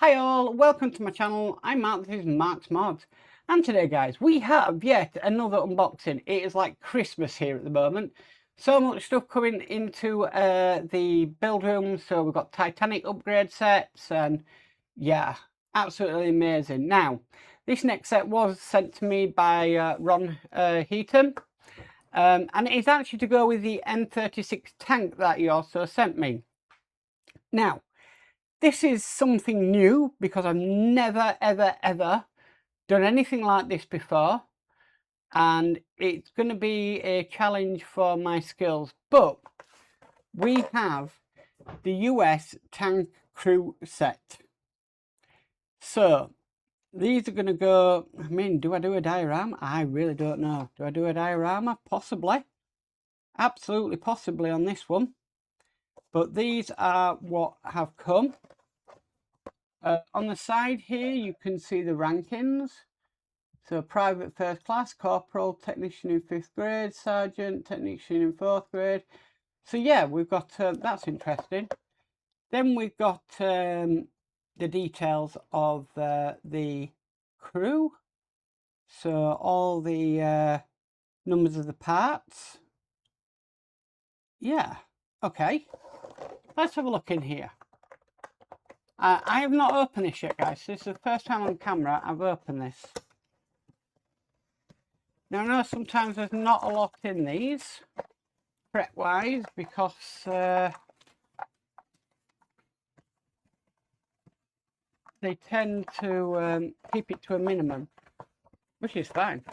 Hi all, welcome to my channel. I'm Mark, this is Mark's Modz. And today guys, we have yet another unboxing. It is like Christmas here at the moment. So much stuff coming into the build room. So we've got Titanic upgrade sets and yeah, absolutely amazing. Now, this next set was sent to me by Ron Heaton. And it is actually to go with the M36 tank that he also sent me. Now, this is something new because I've never, ever done anything like this before. And it's going to be a challenge for my skills. But we have the US tank crew set. So these are going to go, I mean, do I do a diorama? I really don't know. Do I do a diorama? Possibly. Absolutely possibly on this one. But these are what have come. On the side here, you can see the rankings. So private first class, corporal, technician in 5th grade, sergeant, technician in 4th grade. So yeah, we've got, that's interesting. Then we've got the details of the crew. So all the numbers of the parts. Yeah, okay. Let's have a look in here. I have not opened this yet, guys. This is the first time on camera I've opened this. Now, I know sometimes there's not a lot in these, prep-wise, because they tend to keep it to a minimum, which is fine.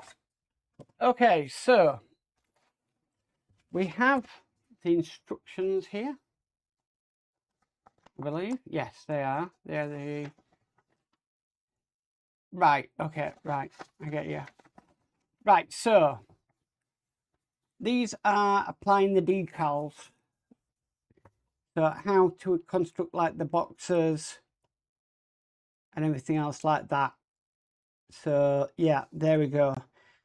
Okay, so we have the instructions here. I believe. Yes, they are. They're the... Right, okay, right. I get you. Right, so these are applying the decals. So how to construct like the boxes and everything else like that. So yeah, there we go.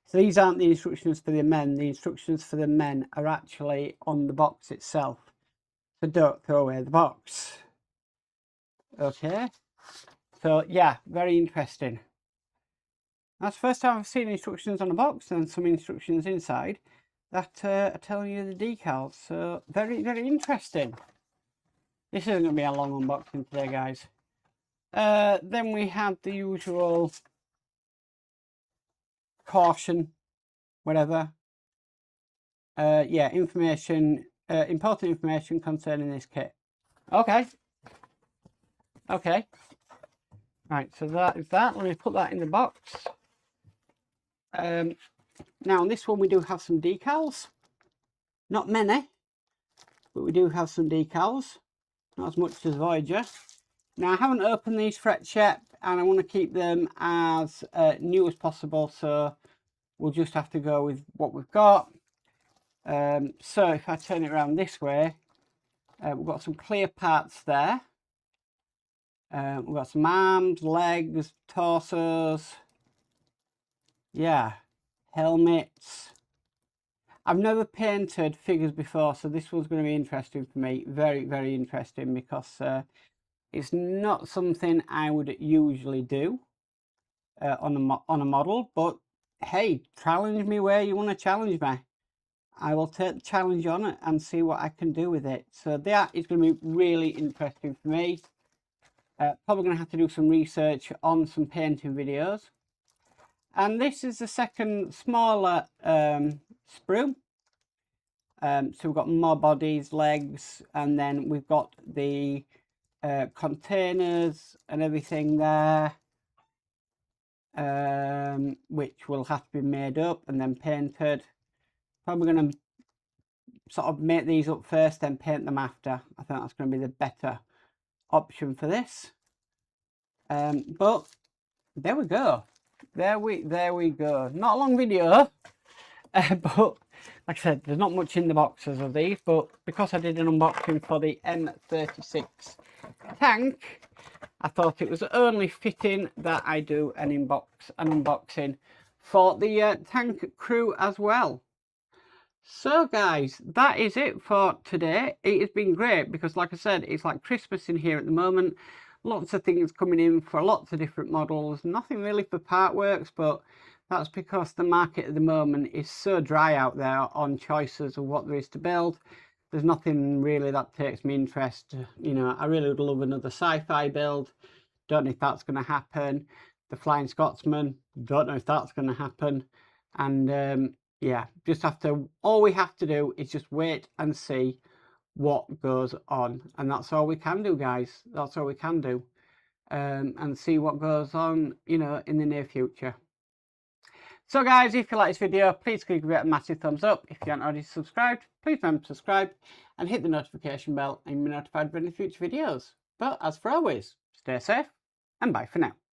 So these aren't the instructions for the men. The instructions for the men are actually on the box itself. So don't throw away the box. Okay. So yeah, very interesting. That's the first time I've seen instructions on a box and some instructions inside that are telling you the decals. So very, very interesting. This isn't going to be a long unboxing today, guys. Then we have the usual caution, whatever. Yeah, information, important information concerning this kit. Okay. Okay. Right, so that is that. Let me put that in the box. Now on this one we do have some decals. Not many, but we do have some decals. Not as much as Voyager. Now I haven't opened these frets yet, and I want to keep them as new as possible, so we'll just have to go with what we've got. So if I turn it around this way, we've got some clear parts there. We've got some arms, legs, torsos. Yeah, helmets. I've never painted figures before, so this one's going to be interesting for me. Very, very interesting, because it's not something I would usually do on a model. But hey, challenge me where you want to challenge me. I will take the challenge on it and see what I can do with it. So that is going to be really interesting for me. Probably going to have to do some research on some painting videos. And this is the second smaller sprue. So we've got more bodies, legs, and then we've got the containers and everything there, which will have to be made up and then painted. Probably going to sort of make these up first, then paint them after. I think that's going to be the better option for this. But there we go. There we go. Not a long video, but like I said, there's not much in the boxes of these. But because I did an unboxing for the M36 tank, I thought it was only fitting that I do an unboxing for the tank crew as well. So guys, that is it for today. It has been great because, like I said, it's like Christmas in here at the moment. lots of things coming in for lots of different models. Nothing really for part works, but that's because the market at the moment is so dry out there on choices of what there is to build. There's nothing really that takes me interest. You know, I really would love another sci-fi build. Don't know if that's going to happen. The Flying Scotsman, don't know if that's going to happen. And yeah, just have to, all we have to do is just wait and see what goes on. And that's all we can do, guys. That's all we can do. And see what goes on, you know, in the near future. So guys, if you like this video, please give it a massive thumbs up. If you haven't already subscribed, please remember to subscribe and hit the notification bell and you'll be notified for any future videos. But as for always, stay safe and bye for now.